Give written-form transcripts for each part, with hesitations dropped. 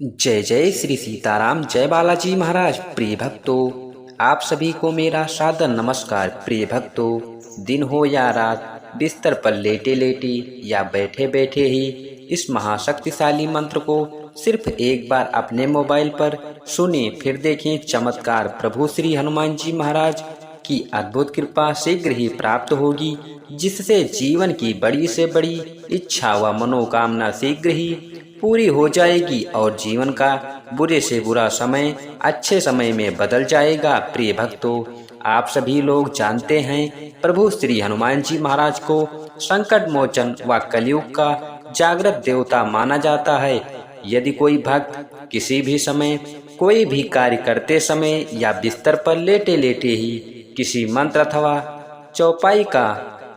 जय जय श्री सीताराम। जय बालाजी महाराज। प्रिय भक्तों, आप सभी को मेरा सादर नमस्कार। प्रिय भक्तों, दिन हो या रात, बिस्तर पर लेटे लेटे या बैठे बैठे ही इस महाशक्तिशाली मंत्र को सिर्फ एक बार अपने मोबाइल पर सुने, फिर देखें चमत्कार। प्रभु श्री हनुमान जी महाराज की अद्भुत कृपा शीघ्र ही प्राप्त होगी, जिससे जीवन की बड़ी से बड़ी इच्छा व मनोकामना शीघ्र ही पूरी हो जाएगी और जीवन का बुरे से बुरा समय अच्छे समय में बदल जाएगा। प्रिय भक्तों, आप सभी लोग जानते हैं प्रभु श्री हनुमान जी महाराज को संकट मोचन व कलयुग का जागृत देवता माना जाता है। यदि कोई भक्त किसी भी समय कोई भी कार्य करते समय या बिस्तर पर लेटे लेटे ही किसी मंत्र अथवा चौपाई का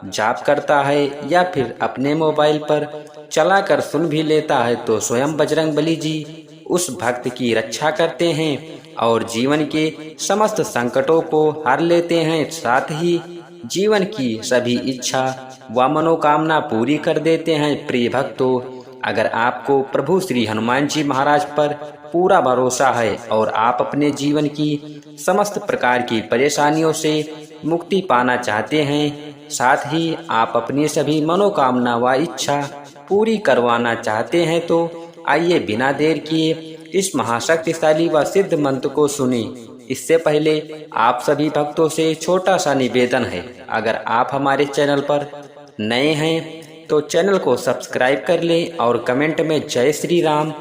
जाप करता है या फिर अपने मोबाइल पर चलाकर सुन भी लेता है, तो स्वयं बजरंगबली जी उस भक्त की रक्षा करते हैं और जीवन के समस्त संकटों को हर लेते हैं, साथ ही जीवन की सभी इच्छा व मनोकामना पूरी कर देते हैं। प्रिय भक्तों, अगर आपको प्रभु श्री हनुमान जी महाराज पर पूरा भरोसा है और आप अपने जीवन की समस्त प्रकार की परेशानियों से मुक्ति पाना चाहते हैं, साथ ही आप अपनी सभी मनोकामना व इच्छा पूरी करवाना चाहते हैं, तो आइए बिना देर किए इस महाशक्तिशाली व सिद्ध मंत्र को सुने। इससे पहले आप सभी भक्तों से छोटा सा निवेदन है, अगर आप हमारे चैनल पर नए हैं तो चैनल को सब्सक्राइब कर लें और कमेंट में जय श्री राम,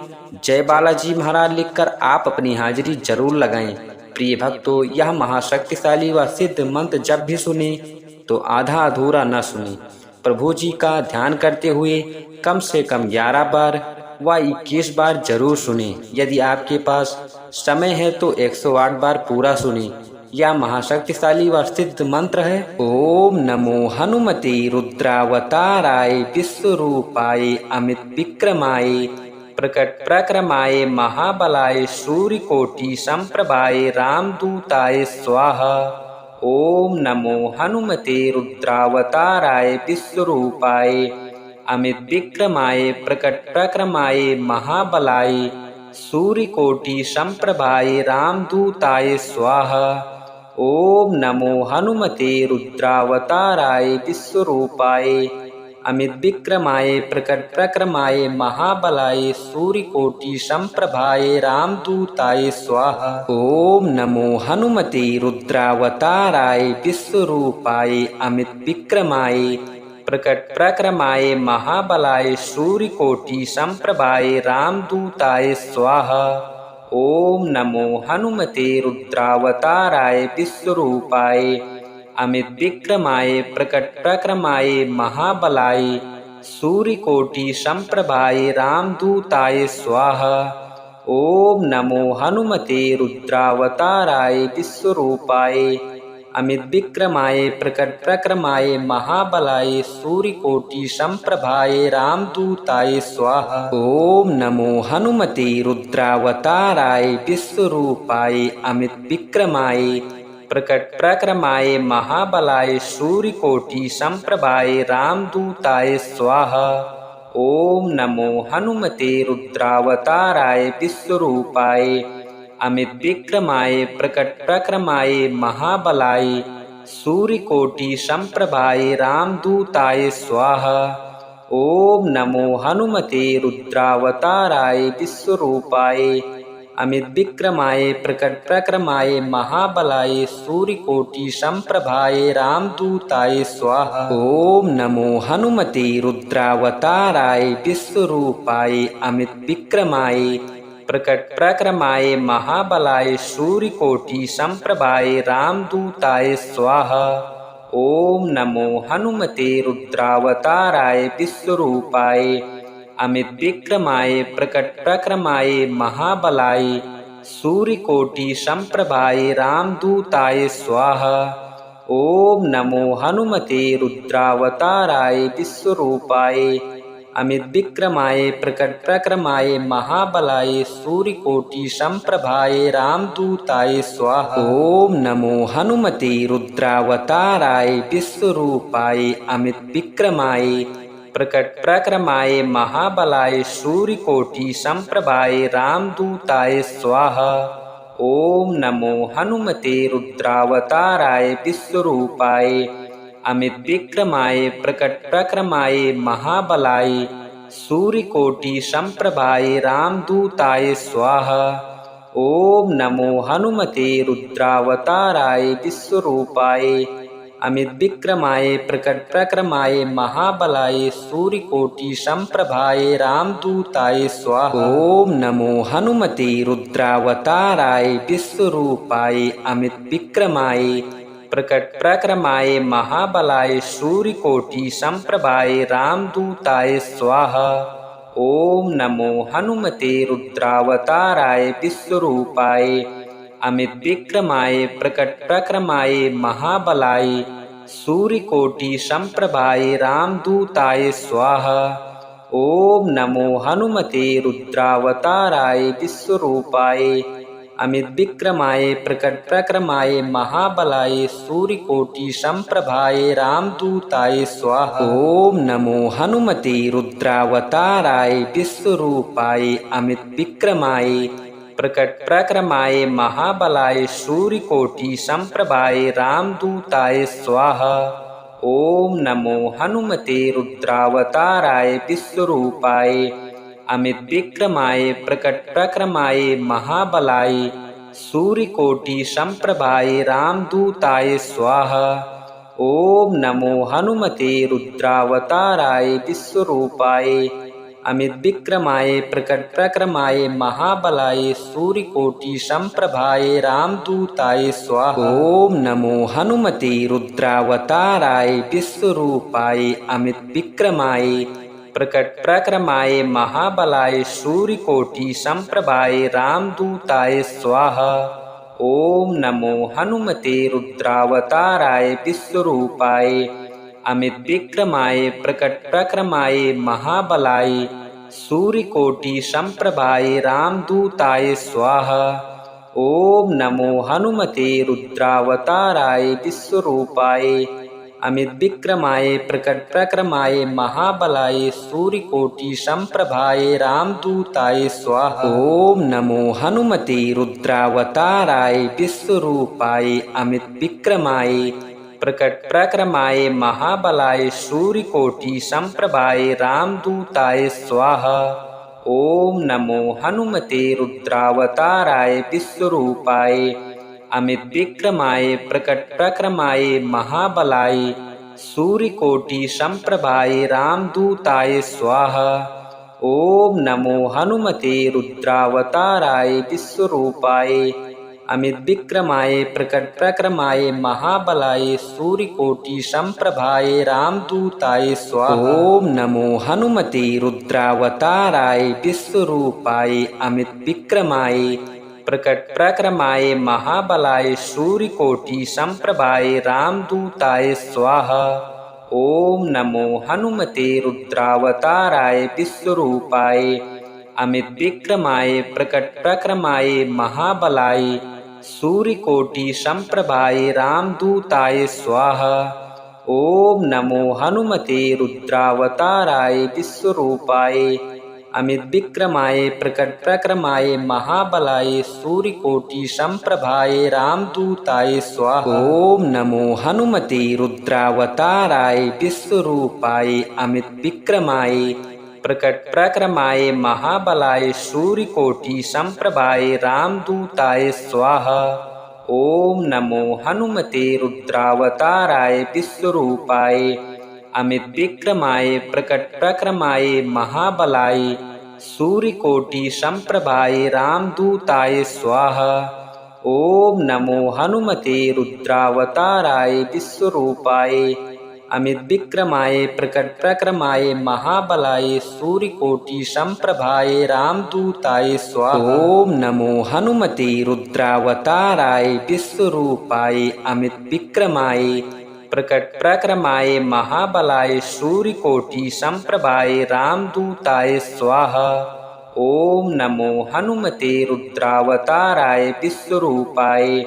जय बालाजी महाराज लिखकर आप अपनी हाजिरी जरूर लगाएं। प्रिय भक्तों, यह महाशक्तिशाली व सिद्ध मंत्र जब भी सुने तो आधा अधूरा न सुने। प्रभु जी का ध्यान करते हुए कम से कम 11 बार व 21 बार जरूर सुने। यदि आपके पास समय है तो 108 बार पूरा सुने। यह महाशक्तिशाली व सिद्ध मंत्र है। ओम नमो हनुमते रुद्रावताराय विश्वरूपाय अमित विक्रमाय प्रकट प्रक्रमाय महाबलाय सूर्यकोटि संप्रभाय रामदूताय स्वाहा। ओम नमो हनुमते रुद्रावताराय विश्वरूपाय अमित विक्रमाय प्रकट प्रक्रमाय महाबलाय सूर्यकोटि संप्रभाय रामदूताय स्वाहा। ओम नमो हनुमते रुद्रावताराय विश्वरूपाय अमित विक्रमाय प्रकट प्रक्रमाय महाबलाय सूर्यकोटि संप्रभाय रामदूताय स्वाहा। ओम नमो हनुमते रुद्रावताराय विश्वरूपाय अमित विक्रमाय प्रकट प्रक्रमाय महाबलाय सूर्यकोटि संप्रभाय रामदूताय स्वाहा। ओम नमो हनुमते रुद्रावताराय विश्वरूपाय अमित विक्रमाय प्रकट प्रक्रमाय महाबलाय सूर्यकोटि संप्रभाय रामदूताय स्वाहा। ओम नमो हनुमते रुद्रावताराय विश्वरूपाय अमित विक्रमाय प्रकट प्रक्रमाय महाबलाय सूर्यकोटि संप्रभाय रामदूताय स्वाहा। ओम नमो हनुमते रुद्रावताराय विश्वरूपाय अमित विक्रमाय प्रकट प्रक्रमाय महाबलाय सूर्यकोटि संप्रभाय रामदूताय स्वाहा। ओम नमो हनुमते रुद्रावताराय विश्वरूपाय अमित विक्रमाय प्रकट प्रक्रमाय महाबलाय सूर्यकोटि संप्रभाय रामदूताय स्वाहा। ओम नमो हनुमते रुद्रावताराय विश्वरूपाय अमित विक्रमाय प्रकट प्रक्रमाय महाबलाय सूर्यकोटि संप्रभाय रामदूताय स्वाहा। ओम नमो हनुमते रुद्रावताराय विश्वरूपाय अमित विक्रमाय प्रकट प्रक्रमाय महाबलाय सूर्यकोटि संप्रभाय रामदूताय स्वाहा। ओम नमो हनुमते रुद्रावताराय विश्वरूपाय अमित विक्रमाय प्रकट प्रक्रमाय महाबलाय सूर्यकोटि संप्रभाय रामदूताय स्वाहा। ओम नमो हनुमते रुद्रावताराय विश्वरूपाय अमित विक्रमाय प्रकट प्रक्रमाय महाबलाय सूर्यकोटि संप्रभाय रामदूताय स्वाहा। ओम नमो हनुमते रुद्रावताराय विश्वरूपाय अमित विक्रमाय प्रकट प्रक्रमाय महाबलाय सूर्यकोटि संप्रभाय रामदूताय स्वाहा। ओम नमो हनुमते रुद्रावताराय विश्वरूपाय अमित विक्रमाय प्रकट प्रक्रमाय महाबलाय सूर्यकोटि संप्रभाय रामदूताय स्वाहा। ओम नमो हनुमते रुद्रावताराय विश्वरूपाय अमित विक्रमाय प्रकट प्रक्रमाय महाबलाय सूर्यकोटि संप्रभाय रामदूताय स्वाहा। ओम नमो हनुमते रुद्रावताराय विश्वरूपाय अमित विक्रमाय प्रकट प्रक्रमाय महाबलाय सूर्यकोटि संप्रभाय रामदूताय स्वाहा। ओम नमो हनुमते रुद्रावताराय विश्वरूपाय अमित विक्रमाय प्रकट प्रक्रमाय महाबलाय सूर्यकोटि संप्रभाय रामदूताय स्वाहा। ओम नमो हनुमते रुद्रावताराय विश्वरूपाय अमित विक्रमाय प्रकट प्रक्रमाय महाबलाय सूर्यकोटि संप्रभाय रामदूताय स्वाहा। ओम नमो हनुमते रुद्रावताराय विश्वरूपाय अमित विक्रमाय प्रकट प्रक्रमाय महाबलाय सूर्यकोटि संप्रभाय रामदूताय स्वाहा। ओम नमो हनुमते रुद्रावताराय विश्वरूपाय अमित विक्रमाय प्रकट प्रक्रमाय महाबलाय सूर्यकोटि संप्रभाय रामदूताय स्वाहा। ओम नमो हनुमते रुद्रावताराय विश्वरूपाय अमित विक्रमाय प्रकट प्रक्रमाय महाबलाय सूर्यकोटि संप्रभाय रामदूताय स्वाहा। ओम नमो हनुमते रुद्रावताराय विश्वरूपाय अमित विक्रमाय प्रकट प्रक्रमाय महाबलाय सूर्यकोटि संप्रभाय रामदूताय स्वाहा। ओम नमो हनुमते रुद्रावताराय विश्वरूपाय अमित विक्रमाय प्रकट प्रक्रमाय महाबलाय सूर्यकोटि संप्रभाय रामदूताय स्वाहा। ओम नमो हनुमते रुद्रावताराय विश्वरूपाय अमित विक्रमाय प्रकट प्रक्रमाय महाबलाय सूर्यकोटि संप्रभाय रामदूताय स्वाहा। ओम नमो हनुमते रुद्रावताराय विश्वरूपाय अमित विक्रमाय प्रकट प्रक्रमाय महाबलाय सूर्यकोटि संप्रभाय रामदूताय स्वाहा। ओम नमो हनुमते रुद्रावताराय विश्वरूपाय अमित विक्रमाय प्रकट प्रक्रमाय महाबलाय सूर्यकोटि संप्रभाय रामदूताय स्वाहा। ओम नमो हनुमते रुद्रावताराय विश्वरूपाय अमित विक्रमाय प्रकट प्रक्रमाय महाबलाय सूर्यकोटि संप्रभाय रामदूताय स्वाहा। ओम नमो हनुमते रुद्रावताराय विश्वरूपाय अमित विक्रमाय प्रकट प्रक्रमाय महाबलाय सूर्यकोटि संप्रभाय रामदूताय स्वाहा। ओम नमो हनुमते रुद्रावताराय विश्वरूपाय अमित विक्रमाय प्रकट प्रक्रमाय महाबलाय सूर्यकोटि संप्रभाय रामदूताय स्वाहा। ओम नमो हनुमते रुद्रावताराय विश्वरूपाय अमित विक्रमाय प्रकट प्रक्रमाय महाबलाय सूर्यकोटि संप्रभाय रामदूताय स्वाहा। ओम नमो हनुमते रुद्रावताराय विश्वरूपाय अमित विक्रमाय प्रकट प्रक्रमाय महाबलाय सूर्यकोटि संप्रभाय रामदूताय स्वाहा। ओम नमो हनुमते रुद्रावताराय विश्वरूपाय अमित विक्रमाय प्रकट प्रक्रमाय महाबलाय सूर्यकोटि संप्रभाय रामदूताय स्वाहा। ओम नमो हनुमते रुद्रावताराय विश्वरूपाय अमित विक्रमाय प्रकट प्रक्रमाय महाबलाय सूर्यकोटि संप्रभाय रामदूताय स्वाहा। ओम नमो हनुमते रुद्रावताराय विश्वरूपाय अमित विक्रमाय प्रकट प्रक्रमाय महाबलाय सूर्यकोटि संप्रभाय रामदूताय स्वाहा। ओम नमो हनुमते रुद्रावताराय विश्वरूपाय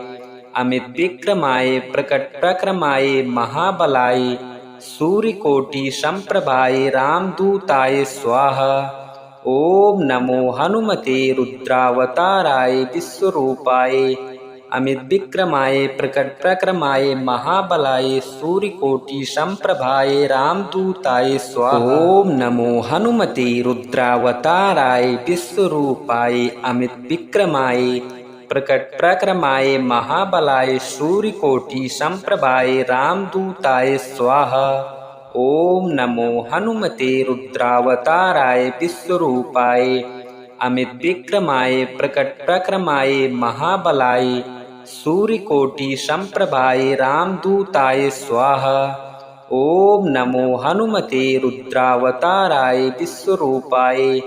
अमित विक्रमाय प्रकट प्रक्रमाय महाबलाय सूर्यकोटि संप्रभाय रामदूताय स्वाहा। ओम नमो हनुमते रुद्रावताराय विश्वरूपाय अमित विक्रमाय प्रकट प्रक्रमाय महाबलाय सूर्यकोटि संप्रभाय रामदूताय स्वाहा। ओम नमो हनुमते रुद्रावताराय विश्वरूपाय अमित विक्रमाय प्रकट प्रक्रमाय महाबलाय सूर्यकोटि संप्रभाय रामदूताय स्वाहा। ओम नमो हनुमते रुद्रावताराय विश्वरूपाय अमित विक्रमाय प्रकट प्रक्रमाय महाबलाय सूर्यकोटि संप्रभाय रामदूताय स्वाहा। ओम नमो हनुमते रुद्रावताराय विश्वरूपाय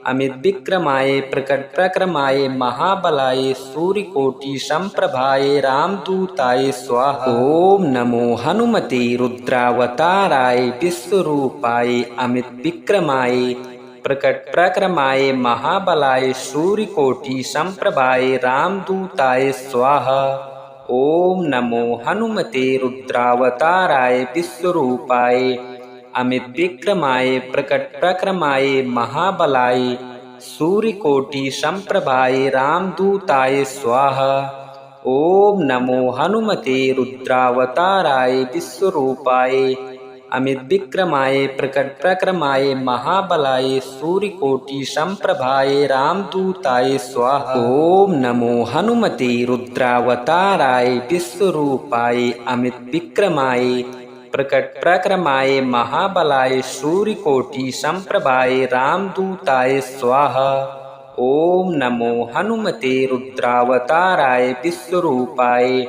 अमित विक्रमाय प्रकट प्रक्रमाय महाबलाय सूर्यकोटि संप्रभाय रामदूताय स्वाहा। ओम नमो हनुमते रुद्रावताराय विश्वरूपाय अमित विक्रमाय प्रकट प्रक्रमाय महाबलाय सूर्यकोटि संप्रभाय रामदूताय स्वाहा। ओम नमो हनुमते रुद्रावताराय विश्वरूपाय अमित विक्रमाय प्रकट प्रक्रमाय महाबलाय सूर्यकोटि संप्रभाय रामदूताय स्वाहा। ओम नमो हनुमते रुद्रावताराय विश्वरूपाय अमित विक्रमाय प्रकट प्रक्रमाय महाबलाय सूर्यकोटि संप्रभाय रामदूताय स्वाहा। ओम नमो हनुमते रुद्रावताराय विश्वरूपाय अमित विक्रमाय प्रकट प्रक्रमाय महाबलाय सूर्यकोटि संप्रभाय रामदूताय स्वाहा। ओम नमो हनुमते रुद्रावताराय विश्वरूपाय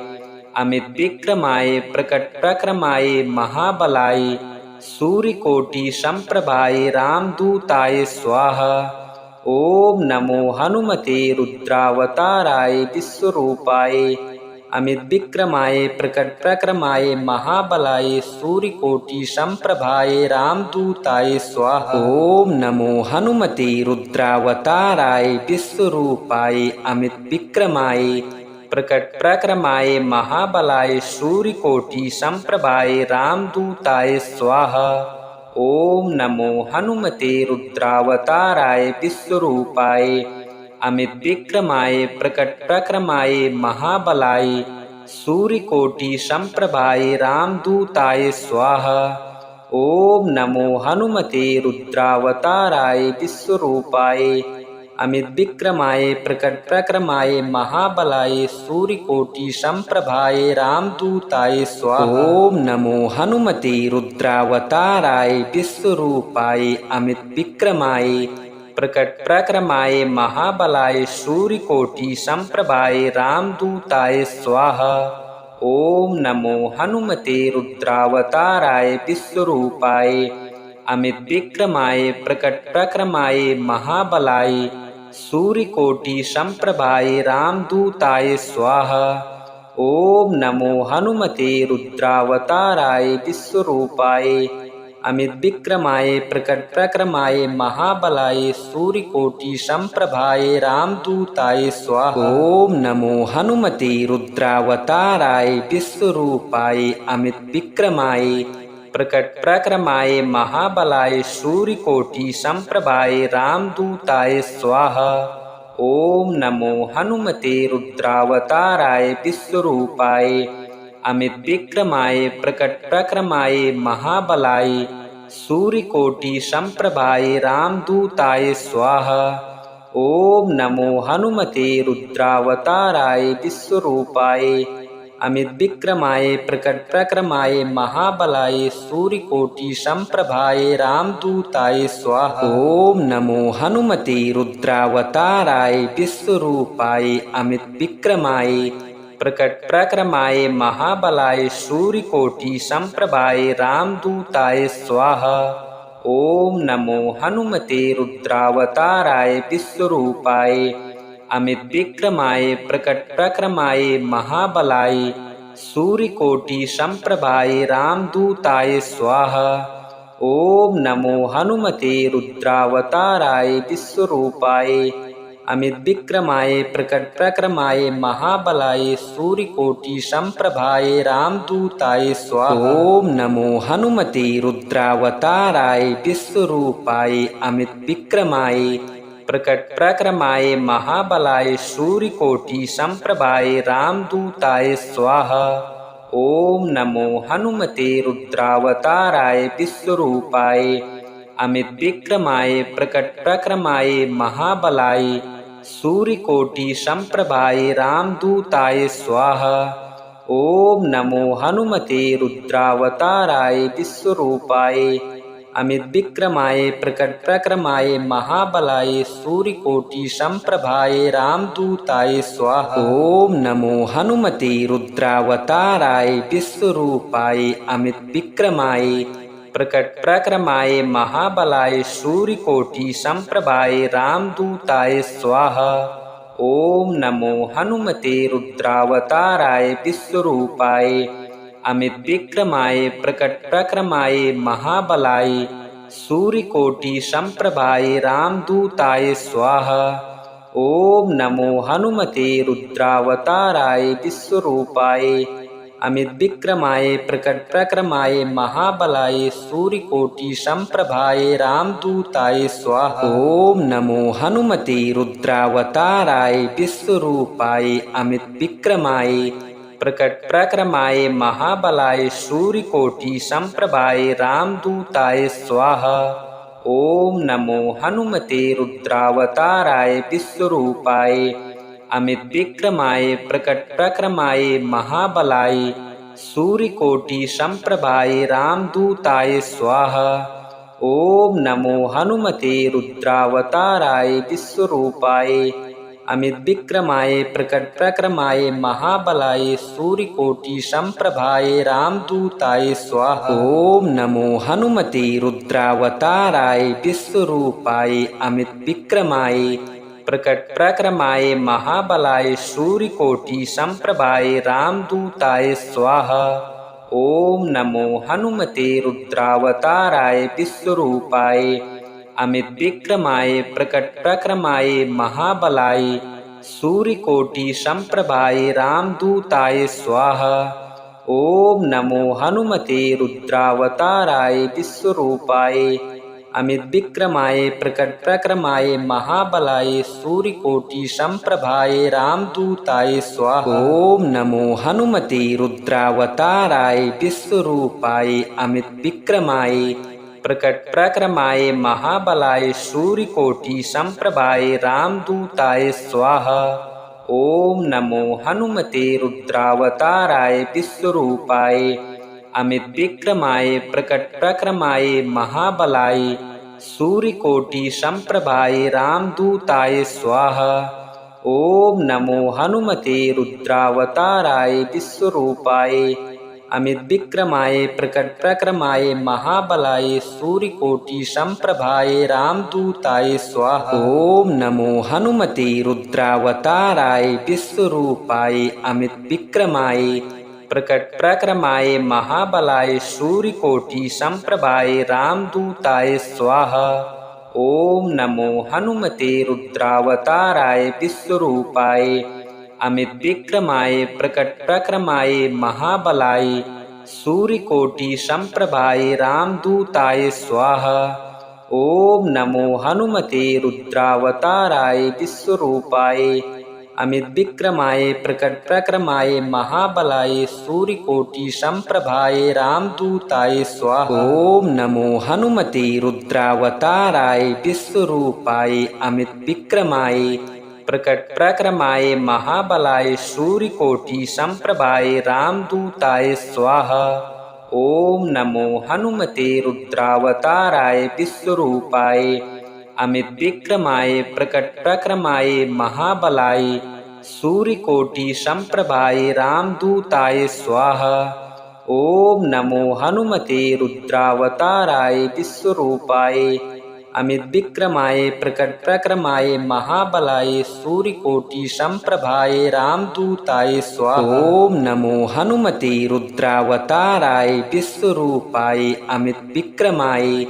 अमित विक्रमाय प्रकट प्रक्रमाय महाबलाय सूर्यकोटि संप्रभाय रामदूताय स्वाहा। ओम नमो हनुमते रुद्रावताराय विश्वरूपाय अमित विक्रमाय प्रकट प्रक्रमाय महाबलाय सूर्यकोटि संप्रभाय रामदूताय स्वाहा। ओम नमो हनुमते रुद्रावताराय विश्वरूपाय अमित विक्रमाय प्रकट प्रक्रमाय महाबलाय सूर्यकोटि संप्रभाय रामदूताय स्वाहा। ओम नमो हनुमते रुद्रावताराय विश्वरूपाय अमित विक्रमाय प्रकट प्रक्रमाय महाबलाय सूर्यकोटि संप्रभाय रामदूताय स्वाहा। ओम नमो हनुमते रुद्रावताराय विश्वरूपाय अमित विक्रमाय प्रकट प्रक्रमाय महाबलाय सूर्यकोटि संप्रभाय रामदूताय स्वाहा। ओम नमो हनुमते रुद्रावताराय विश्वरूपाय अमित विक्रमाय प्रकट प्रक्रमाय महाबलाय सूर्यकोटि संप्रभाय रामदूताय स्वाहा। ओम नमो हनुमते रुद्रावताराय विश्वरूपाय अमित विक्रमाय प्रकट प्रक्रमाय महाबलाय सूर्यकोटि संप्रभाय रामदूताय स्वाहा। ओम नमो हनुमते रुद्रावताराय विश्वरूपाय अमित विक्रमाय प्रकट प्रक्रमाय महाबलाय सूर्यकोटि संप्रभाय रामदूताय स्वाहा। ओम नमो हनुमते रुद्रावताराय विश्वरूपाय अमित विक्रमाय प्रकट प्रक्रमाय महाबलाय सूर्यकोटि संप्रभाय रामदूताय स्वाहा। ओम नमो हनुमते रुद्रावताराय विश्वरूपाय अमित विक्रमाय प्रकट प्रक्रमाय महाबलाय सूर्यकोटि संप्रभाय रामदूताय स्वाहा। ओम नमो हनुमते रुद्रावताराय विश्वरूपाय अमित विक्रमाय प्रकट प्रक्रमाय महाबलाय सूर्यकोटि संप्रभाय रामदूताय स्वाहा। ओम नमो हनुमते रुद्रावताराय विश्वरूपाय अमित विक्रमाय प्रकट प्रक्रमाय महाबलाय सूर्यकोटि संप्रभाय रामदूताय स्वाहा। ओम नमो हनुमते रुद्रावताराय विश्वरूपाय अमित विक्रमाय प्रकट प्रक्रमाय महाबलाय सूर्यकोटि संप्रभाय रामदूताय स्वाहा। ओम नमो हनुमते रुद्रावताराय विश्वरूपाय अमित विक्रमाय प्रकट प्रक्रमाय महाबलाय सूर्यकोटि संप्रभाय रामदूताय स्वाहा। ओम नमो हनुमते रुद्रावताराय विश्वरूपाय अमित विक्रमाय प्रकट प्रक्रमाय महाबलाय सूर्यकोटि संप्रभाय रामदूताय स्वाहा। ओम नमो हनुमते रुद्रावताराय विश्वरूपाय अमित विक्रमाय प्रकट प्रक्रमाय महाबलाय सूर्यकोटि संप्रभाय रामदूताय स्वाहा। ओम नमो हनुमते रुद्रावताराय विश्वरूपाय अमित विक्रमाय प्रकट प्रक्रमाय महाबलाय सूर्यकोटि संप्रभाय रामदूताय स्वाहा। ओम नमो हनुमते रुद्रावताराय विश्वरूपाय अमित विक्रमाय प्रकट प्रक्रमाय महाबलाय सूर्यकोटि संप्रभाय रामदूताय स्वाहा। ओम नमो हनुमते रुद्रावताराय विश्वरूपाय अमित विक्रमाय प्रकट प्रक्रमाय महाबलाय सूर्यकोटि संप्रभाय रामदूताय स्वाहा। ओम नमो हनुमते रुद्रावताराय विश्वरूपाय अमित विक्रमाय प्रकट प्रक्रमाय महाबलाय सूर्यकोटि संप्रभाय रामदूताय स्वाहा। ओम नमो हनुमते रुद्रावताराय विश्वरूपाय अमित विक्रमाय प्रकट प्रक्रमाय महाबलाय सूर्यकोटि संप्रभाय रामदूताय स्वाहा। ओम नमो हनुमते रुद्रावताराय विश्वरूपाय अमित विक्रमाय प्रकट प्रक्रमाय महाबलाय सूर्यकोटि संप्रभाय रामदूताय स्वाहा। ओम नमो हनुमते रुद्रावताराय विश्वरूपाय अमित विक्रमाय प्रकट प्रक्रमाय महाबलाय सूर्यकोटि संप्रभाय रामदूताय स्वाहा। ओम नमो हनुमते रुद्रावताराय विश्वरूपाय अमित विक्रमाय प्रकट प्रक्रमाय महाबलाय सूर्यकोटि संप्रभाय रामदूताय स्वाहा। ओम नमो हनुमते रुद्रावताराय विश्वरूपाय अमित विक्रमाय प्रकट प्रक्रमाय महाबलाय सूर्यकोटि संप्रभाय रामदूताय स्वाहा। ओम नमो हनुमते रुद्रावताराय विश्वरूपाय अमित विक्रमाय प्रकट प्रक्रमाय महाबलाय सूर्यकोटि संप्रभाय रामदूताय स्वाहा। ओम नमो हनुमते रुद्रावताराय विश्वरूपाय अमित विक्रमाय प्रकट प्रक्रमाय महाबलाय सूर्यकोटि संप्रभाय रामदूताय स्वाहा। ओम नमो हनुमते रुद्रावताराय विश्वरूपाय अमित विक्रमाय प्रकट प्रक्रमाय महाबलाय सूर्यकोटि संप्रभाय रामदूताय स्वाहा। ओम नमो हनुमते रुद्रावताराय विश्वरूपाय अमित विक्रमाय प्रकट प्रक्रमाय महाबलाय सूर्यकोटि संप्रभाय रामदूताय स्वाहा। ओम नमो हनुमते रुद्रावताराय विश्वरूपाय अमित विक्रमाय प्रकट प्रक्रमाय महाबलाय सूर्यकोटि संप्रभाय रामदूताय स्वाहा। ओम नमो हनुमते रुद्रावताराय विश्वरूपाय अमित विक्रमाय प्रकट प्रक्रमाय महाबलाय सूर्यकोटि संप्रभाय रामदूताय स्वाहा। ओम नमो हनुमते रुद्रावताराय विश्वरूपाय अमित विक्रमाय प्रकट प्रक्रमाय महाबलाय सूर्यकोटि संप्रभाय रामदूताय स्वाहा। ओम नमो हनुमते रुद्रावताराय विश्वरूपाय अमित विक्रमाय प्रकट प्रक्रमाय महाबलाय सूर्यकोटि संप्रभाय रामदूताय स्वाहा। ओम नमो हनुमते रुद्रावताराय विश्वरूपाय अमित विक्रमाय प्रकट प्रक्रमाय महाबलाय सूर्यकोटि संप्रभाय रामदूताय स्वाहा। ओम नमो हनुमते रुद्रावताराय विश्वरूपाय अमित विक्रमाय प्रकट प्रक्रमाय महाबलाय सूर्यकोटि संप्रभाय रामदूताय स्वाहा। ओम नमो हनुमते रुद्रावताराय विश्वरूपाय अमित विक्रमाय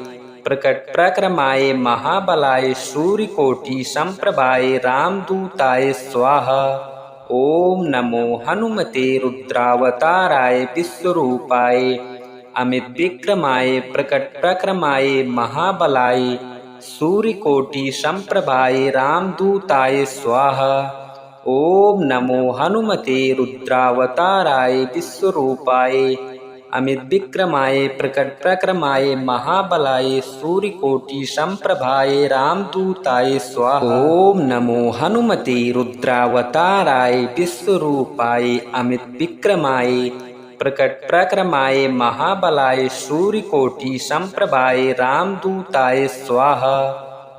प्रकट प्रक्रमाय महाबलाय सूर्यकोटि संप्रभाय रामदूताय स्वाहा। ओम नमो हनुमते रुद्रावताराय विश्वरूपाय अमित विक्रमाय प्रकट प्रक्रमाय महाबलाय सूर्यकोटि संप्रभाय रामदूताय स्वाहा। ओम नमो हनुमते रुद्रावताराय विश्वरूपाय अमित विक्रमाय प्रकट प्रक्रमाय महाबलाय सूर्यकोटि संप्रभाय रामदूताय स्वाहा। ओम नमो हनुमते रुद्रावताराय विश्वरूपाय अमित विक्रमाय प्रकट प्रक्रमाय महाबलाय सूर्यकोटि संप्रभाय रामदूताय स्वाहा।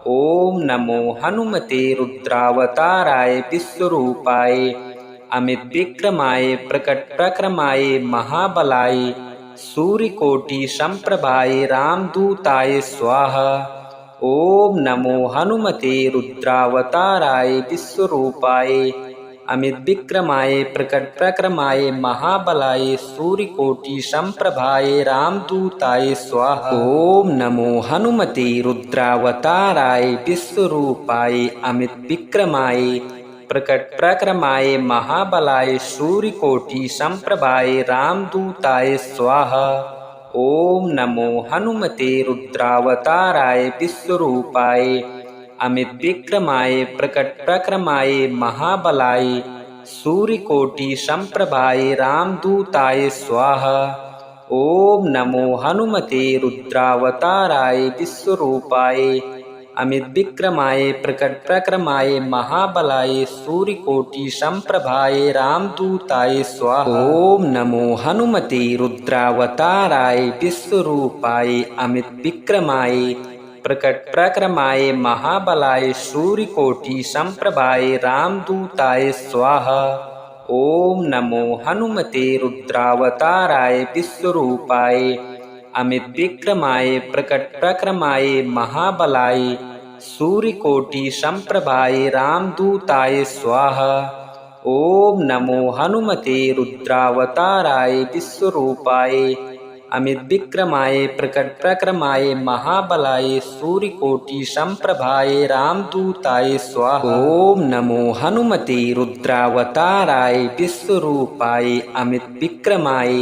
ओम नमो हनुमते रुद्रावताराय विश्वरूपाय अमित विक्रमाय प्रकट प्रक्रमाय महाबलाय सूर्यकोटि संप्रभाय रामदूताय स्वाहा। ओम नमो हनुमते रुद्रावताराय विश्वरूपाय अमित विक्रमाय प्रकट प्रक्रमाय महाबलाय सूर्यकोटि संप्रभाय रामदूताय स्वाहा। ओम नमो हनुमते रुद्रावताराय विश्वरूपाय अमित विक्रमाय प्रकट प्रक्रमाय महाबलाय सूर्यकोटि संप्रभाय रामदूताय स्वाहा। ओम नमो हनुमते रुद्रावताराय विश्वरूपाय अमित विक्रमाय प्रकट प्रक्रमाय महाबलाय सूर्यकोटि संप्रभाय रामदूताय स्वाहा। ओम नमो हनुमते रुद्रावताराय विश्वरूपाय अमित विक्रमाय प्रकट प्रक्रमाय महाबलाय सूर्यकोटि संप्रभाय रामदूताय स्वाहा। ओम नमो हनुमते रुद्रावताराय विश्वरूपाय अमित विक्रमाय प्रकट प्रक्रमाय महाबलाय सूर्यकोटि संप्रभाय रामदूताय स्वाहा। ओम नमो हनुमते रुद्रावताराय विश्वरूपाय अमित विक्रमाय प्रकट प्रक्रमाय महाबलाय सूर्यकोटि संप्रभाय रामदूताय स्वाहा। ओम नमो हनुमते रुद्रावताराय विश्वरूपाय अमित विक्रमाय प्रकट प्रक्रमाय महाबलाय सूर्यकोटि संप्रभाय रामदूताय स्वाहा। ओम नमो हनुमते रुद्रावताराय विश्वरूपाय अमित विक्रमाय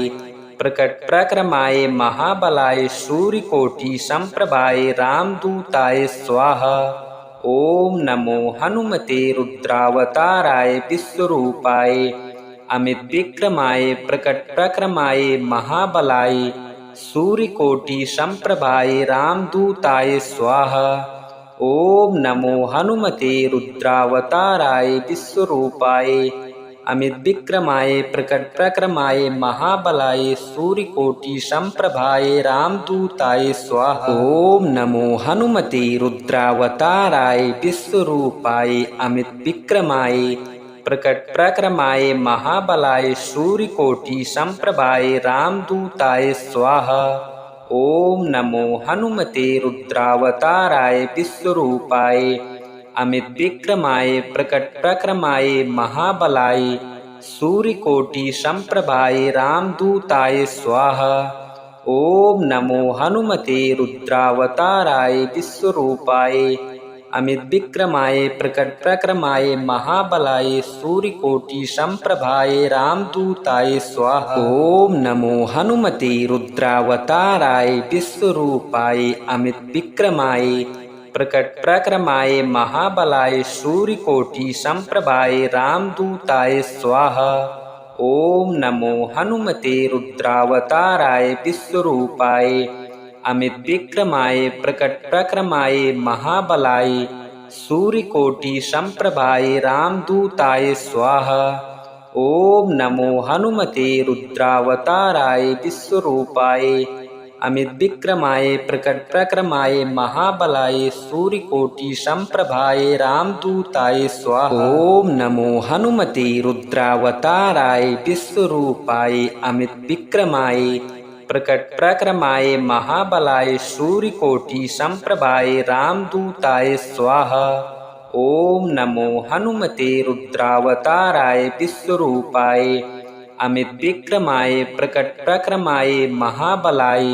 प्रकट प्रक्रमाय महाबलाय सूर्यकोटि संप्रभाय रामदूताय स्वाहा। ओम नमो हनुमते रुद्रावताराय विश्वरूपाय अमित विक्रमाय प्रकट प्रक्रमाय महाबलाय सूर्यकोटि संप्रभाय रामदूताय स्वाहा। ओम नमो हनुमते रुद्रावताराय विश्वरूपाय अमित विक्रमाय प्रकट प्रक्रमाय महाबलाय सूर्यकोटि संप्रभाय रामदूताय स्वाहा। ओम नमो हनुमते रुद्रावताराय विश्वरूपाय अमित विक्रमाय प्रकट प्रक्रमाय महाबलाय सूर्यकोटि संप्रभाय रामदूताय स्वाहा। ओम नमो हनुमते रुद्रावताराय विश्वरूपाय अमित विक्रमाय प्रकट प्रक्रमाय महाबलाय सूर्यकोटि संप्रभाय रामदूताय स्वाहा। ओम नमो हनुमते रुद्रावताराय विश्वरूपाय अमित विक्रमाय प्रकट प्रक्रमाय महाबलाय सूर्यकोटि संप्रभाय रामदूताय स्वाहा। ओम नमो हनुमते रुद्रावताराय विश्वरूपाय अमित विक्रमाय प्रकट प्रक्रमाय महाबलाय सूर्यकोटि संप्रभाय रामदूताय स्वाहा। ओम नमो हनुमते रुद्रावताराय विश्वरूपाय अमित विक्रमाय प्रकट प्रक्रमाय महाबलाय सूर्यकोटि संप्रभाय रामदूताय स्वाहा। ओम नमो हनुमते रुद्रावताराय विश्वरूपाय अमित विक्रमाय प्रकट प्रक्रमाय महाबलाय सूर्यकोटि संप्रभाय रामदूताय स्वाहा। ओम नमो हनुमते रुद्रावताराय विश्वरूपाय अमित विक्रमाय प्रकट प्रक्रमाय महाबलाय सूर्यकोटि संप्रभाय रामदूताय स्वाहा। ओम नमो हनुमते रुद्रावताराय विश्वरूपाय अमित विक्रमाय प्रकट प्रक्रमाय महाबलाय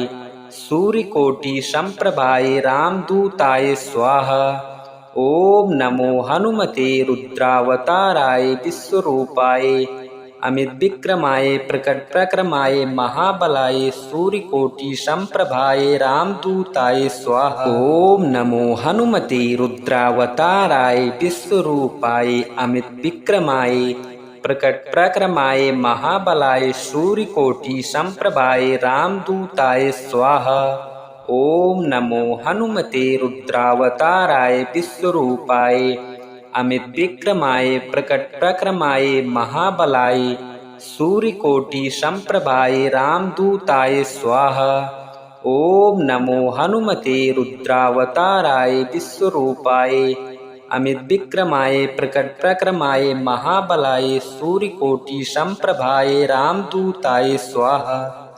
सूर्यकोटि संप्रभाय रामदूताय स्वाहा। ओम नमो हनुमते रुद्रावताराय विश्वरूपाय अमित विक्रमाय प्रकट प्रक्रमाय महाबलाय सूर्यकोटि संप्रभाय रामदूताय स्वाहा। ओम नमो हनुमते रुद्रावताराय विश्वरूपाय अमित विक्रमाय प्रकट प्रक्रमाय महाबलाय सूर्यकोटि संप्रभाय रामदूताय स्वाहा। ओम नमो हनुमते रुद्रावताराय विश्वरूपाय अमित विक्रमाय प्रकट प्रक्रमाय महाबलाय सूर्यकोटि संप्रभाय रामदूताय स्वाहा। ओम नमो हनुमते रुद्रावताराय विश्वरूपाय अमित विक्रमाय प्रकट प्रक्रमाय महाबलाय सूर्यकोटि संप्रभाय रामदूताय स्वाहा।